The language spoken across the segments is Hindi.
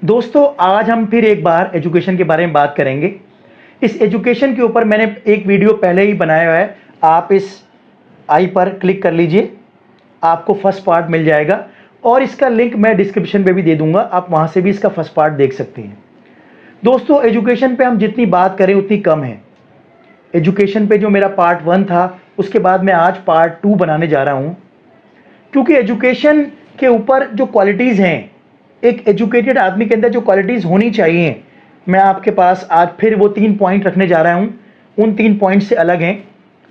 दोस्तों, आज हम फिर एक बार एजुकेशन के बारे में बात करेंगे। इस एजुकेशन के ऊपर मैंने एक वीडियो पहले ही बनाया है। आप इस आई पर क्लिक कर लीजिए, आपको फर्स्ट पार्ट मिल जाएगा और इसका लिंक मैं डिस्क्रिप्शन पे भी दे दूंगा, आप वहां से भी इसका फर्स्ट पार्ट देख सकते हैं। दोस्तों, एजुकेशन पे हम जितनी बात करें उतनी कम है। एजुकेशन पे जो मेरा पार्ट 1 था, उसके बाद मैं आज पार्ट 2 बनाने जा रहा हूं, क्योंकि एजुकेशन के ऊपर जो क्वालिटीज़ हैं, एक एजुकेटेड आदमी के अंदर जो क्वालिटीज़ होनी चाहिए, मैं आपके पास आज फिर वो 3 पॉइंट रखने जा रहा हूँ। उन 3 पॉइंट से अलग हैं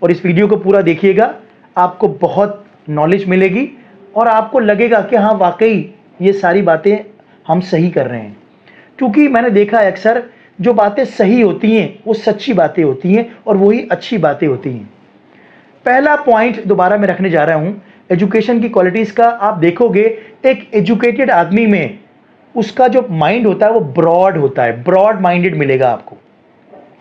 और इस वीडियो को पूरा देखिएगा, आपको बहुत नॉलेज मिलेगी और आपको लगेगा कि हाँ, वाकई ये सारी बातें हम सही कर रहे हैं। क्योंकि मैंने देखा है अक्सर जो बातें सही होती हैं वो सच्ची बातें होती हैं और वही अच्छी बातें होती हैं। पहला पॉइंट दोबारा मैं रखने जा रहा हूं एजुकेशन की क्वालिटीज का। आप देखोगे एक एजुकेटेड आदमी में उसका जो माइंड होता है वो ब्रॉड होता है, ब्रॉड माइंडेड मिलेगा आपको।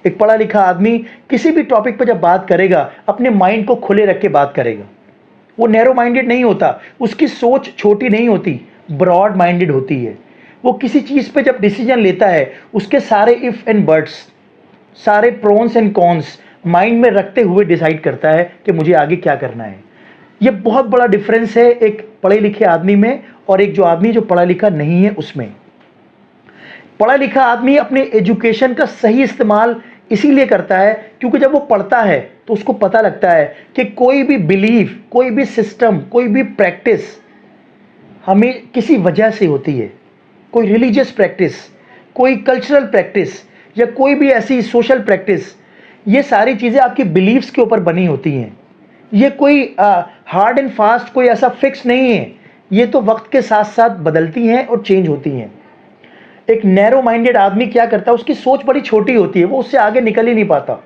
एक पढ़ा लिखा आदमी किसी भी टॉपिक पर जब बात करेगा अपने माइंड को खुले रख के बात करेगा। वो नैरो माइंडेड नहीं होता, उसकी सोच छोटी नहीं होती, ब्रॉड माइंडेड होती है। वो किसी चीज पे जब डिसीजन लेता है उसके सारे इफ एंड बट्स, सारे प्रोन्स एंड कॉन्स माइंड में रखते हुए डिसाइड करता है कि मुझे आगे क्या करना है। ये बहुत बड़ा डिफरेंस है एक पढ़े लिखे आदमी में और एक जो आदमी जो पढ़ा लिखा नहीं है उसमें। पढ़ा लिखा आदमी अपने एजुकेशन का सही इस्तेमाल इसीलिए करता है क्योंकि जब वो पढ़ता है तो उसको पता लगता है कि कोई भी बिलीफ, कोई भी सिस्टम, कोई भी प्रैक्टिस हमें किसी वजह से होती है। कोई रिलीजियस प्रैक्टिस, कोई कल्चरल प्रैक्टिस या कोई भी ऐसी सोशल प्रैक्टिस, ये सारी चीज़ें आपकी बिलीफ्स के ऊपर बनी होती हैं। ये कोई हार्ड एंड फास्ट कोई ऐसा फिक्स नहीं है, ये तो वक्त के साथ साथ बदलती हैं और चेंज होती हैं। एक नैरो माइंडेड आदमी क्या करता है, उसकी सोच बड़ी छोटी होती है, वो उससे आगे निकल ही नहीं पाता।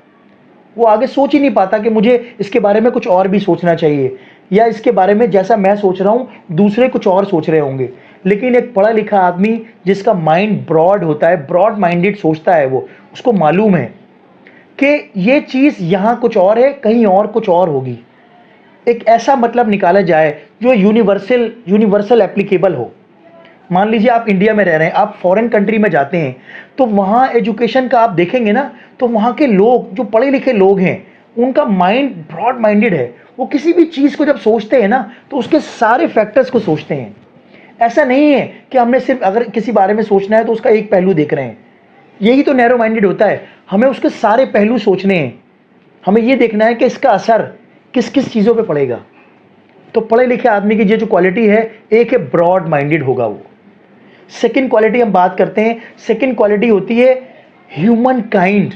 वो आगे सोच ही नहीं पाता कि मुझे इसके बारे में कुछ और भी सोचना चाहिए या इसके बारे में जैसा मैं सोच रहा हूं दूसरे कुछ और सोच रहे होंगे। लेकिन एक पढ़ा लिखा आदमी जिसका माइंड ब्रॉड होता है, ब्रॉड माइंडेड सोचता है, वो उसको मालूम है कि ये चीज़ यहाँ कुछ और है, कहीं और कुछ और होगी। एक ऐसा मतलब निकाला जाए जो यूनिवर्सल यूनिवर्सल एप्लीकेबल हो। मान लीजिए आप इंडिया में रह रहे हैं, आप फॉरेन कंट्री में जाते हैं तो वहाँ एजुकेशन का आप देखेंगे ना, तो वहाँ के लोग जो पढ़े लिखे लोग हैं उनका माइंड ब्रॉड माइंडेड है। वो किसी भी चीज़ को जब सोचते हैं ना तो उसके सारे फैक्टर्स को सोचते हैं। ऐसा नहीं है कि हमने सिर्फ अगर किसी बारे में सोचना है तो उसका एक पहलू देख रहे हैं। यही तो नैरो माइंडेड होता है, हमें उसके सारे पहलू सोचने हैं। हमें ये देखना है कि इसका असर किस किस चीज़ों पे पड़ेगा। तो पढ़े लिखे आदमी की ये जो क्वालिटी है, एक है ब्रॉड माइंडेड होगा वो। सेकंड क्वालिटी हम बात करते हैं, सेकंड क्वालिटी होती है ह्यूमन काइंड।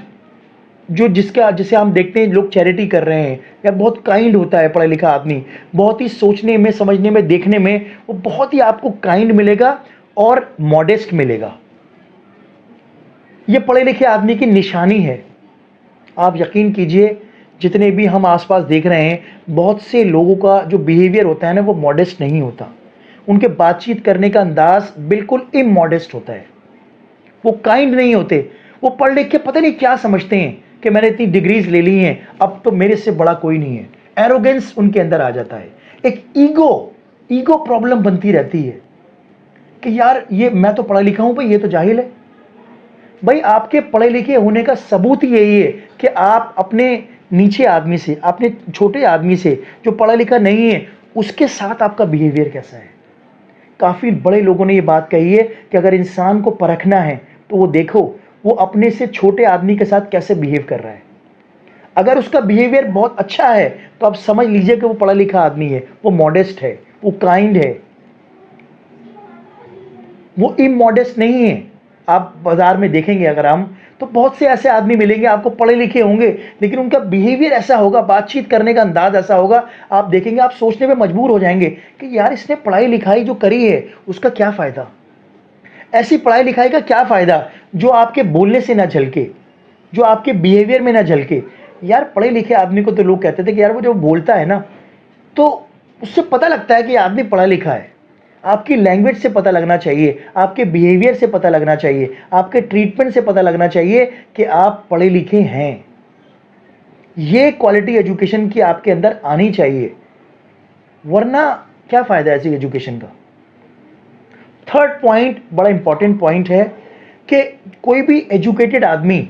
जो जिसका जिसे हम देखते हैं लोग चैरिटी कर रहे हैं या बहुत काइंड होता है पढ़ा लिखा आदमी, बहुत ही सोचने में, समझने में, देखने में वो बहुत ही आपको काइंड मिलेगा और मॉडेस्ट मिलेगा। ये पढ़े लिखे आदमी की निशानी है। आप यकीन कीजिए, जितने भी हम आसपास देख रहे हैं, बहुत से लोगों का जो बिहेवियर होता है ना, वो मॉडेस्ट नहीं होता। उनके बातचीत करने का अंदाज बिल्कुल इमॉडेस्ट होता है। वो काइंड नहीं होते। वो पढ़ लिख के पता नहीं क्या समझते हैं कि मैंने इतनी डिग्रीज ले ली हैं, अब तो मेरे से बड़ा कोई नहीं है। एरोगेंस उनके अंदर आ जाता है। एक ईगो ईगो प्रॉब्लम बनती रहती है कि यार ये मैं तो पढ़ा लिखा हूं, भाई ये तो जाहिल है। भाई आपके पढ़े लिखे होने का सबूत ही यही है कि आप अपने नीचे आदमी से, अपने छोटे आदमी से जो पढ़ा लिखा नहीं है उसके साथ आपका बिहेवियर कैसा है। काफ़ी बड़े लोगों ने ये बात कही है कि अगर इंसान को परखना है तो वो देखो वो अपने से छोटे आदमी के साथ कैसे बिहेव कर रहा है। अगर उसका बिहेवियर बहुत अच्छा है तो आप समझ लीजिए कि वो पढ़ा लिखा आदमी है, वो मॉडेस्ट है, वो काइंड है, वो इमॉडेस्ट नहीं है। आप बाजार में देखेंगे अगर हम, तो बहुत से ऐसे आदमी मिलेंगे आपको, पढ़े लिखे होंगे लेकिन उनका बिहेवियर ऐसा होगा, बातचीत करने का अंदाज ऐसा होगा, आप देखेंगे, आप सोचने पे मजबूर हो जाएंगे कि यार इसने पढ़ाई लिखाई जो करी है उसका क्या फ़ायदा। ऐसी पढ़ाई लिखाई का क्या फ़ायदा जो आपके बोलने से ना झलके, जो आपके बिहेवियर में ना झलके। यार पढ़े लिखे आदमी को तो लोग कहते थे कि यार वो जो बोलता है ना, तो उससे पता लगता है कि आदमी पढ़ा लिखा है। आपकी लैंग्वेज से पता लगना चाहिए, आपके बिहेवियर से पता लगना चाहिए, आपके ट्रीटमेंट से पता लगना चाहिए कि आप पढ़े लिखे हैं। ये क्वालिटी एजुकेशन की आपके अंदर आनी चाहिए, वरना क्या फ़ायदा ऐसी एजुकेशन का। थर्ड पॉइंट बड़ा इंपॉर्टेंट पॉइंट है कि कोई भी एजुकेटेड आदमी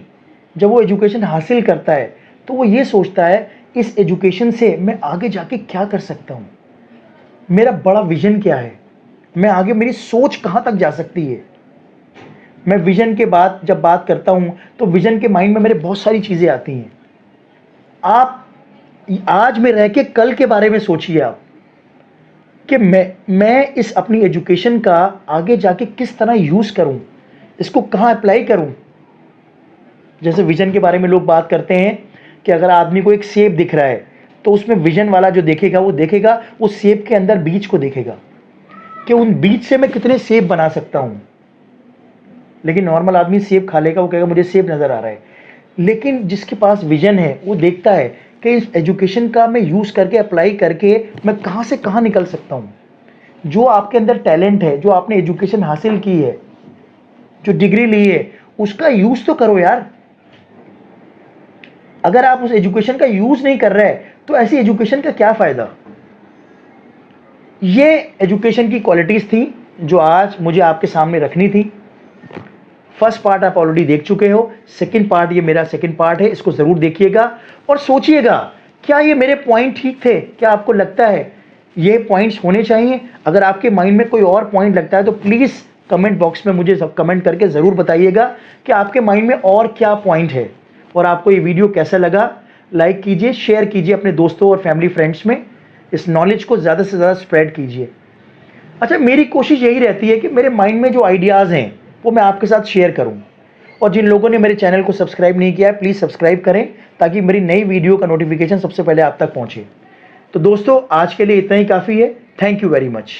जब वो एजुकेशन हासिल करता है तो वो ये सोचता है इस एजुकेशन से मैं आगे जाके क्या कर सकता हूँ, मेरा बड़ा विजन क्या है, मैं आगे मेरी सोच कहाँ तक जा सकती है। मैं विजन के बाद जब बात करता हूँ तो विजन के माइंड में मेरे बहुत सारी चीज़ें आती हैं। आप आज में रह के कल के बारे में सोचिए आप कि मैं इस अपनी एजुकेशन का आगे जाके किस तरह यूज़ करूं, इसको कहाँ अप्लाई करूं। जैसे विजन के बारे में लोग बात करते हैं कि अगर आदमी को एक सेब दिख रहा है तो उसमें विजन वाला जो देखेगा वो देखेगा उस सेब के अंदर बीज को देखेगा कि उन बीज से मैं कितने सेब बना सकता हूं। लेकिन नॉर्मल आदमी सेब खा लेगा, वो कहेगा मुझे सेब नज़र आ रहा है। लेकिन जिसके पास विजन है वो देखता है कि इस एजुकेशन का मैं यूज़ करके अप्लाई करके मैं कहाँ से कहाँ निकल सकता हूँ। जो आपके अंदर टैलेंट है, जो आपने एजुकेशन हासिल की है, जो डिग्री ली है, उसका यूज़ तो करो यार। अगर आप उस एजुकेशन का यूज़ नहीं कर रहे तो ऐसी एजुकेशन का क्या फ़ायदा। ये एजुकेशन की क्वालिटीज़ थी जो आज मुझे आपके सामने रखनी थी। फर्स्ट पार्ट आप ऑलरेडी देख चुके हो, सेकंड पार्ट ये मेरा सेकंड पार्ट है, इसको ज़रूर देखिएगा और सोचिएगा क्या ये मेरे पॉइंट ठीक थे। क्या आपको लगता है ये पॉइंट्स होने चाहिए? अगर आपके माइंड में कोई और पॉइंट लगता है तो प्लीज़ कमेंट बॉक्स में मुझे सब कमेंट करके ज़रूर बताइएगा कि आपके माइंड में और क्या पॉइंट है। और आपको ये वीडियो कैसा लगा, लाइक कीजिए, शेयर कीजिए अपने दोस्तों और फैमिली फ्रेंड्स में, इस नॉलेज को ज़्यादा से ज़्यादा स्प्रेड कीजिए। अच्छा, मेरी कोशिश यही रहती है कि मेरे माइंड में जो आइडियाज़ हैं वो मैं आपके साथ शेयर करूं। और जिन लोगों ने मेरे चैनल को सब्सक्राइब नहीं किया है प्लीज़ सब्सक्राइब करें ताकि मेरी नई वीडियो का नोटिफिकेशन सबसे पहले आप तक पहुंचे। तो दोस्तों आज के लिए इतना ही काफ़ी है। Thank you very much.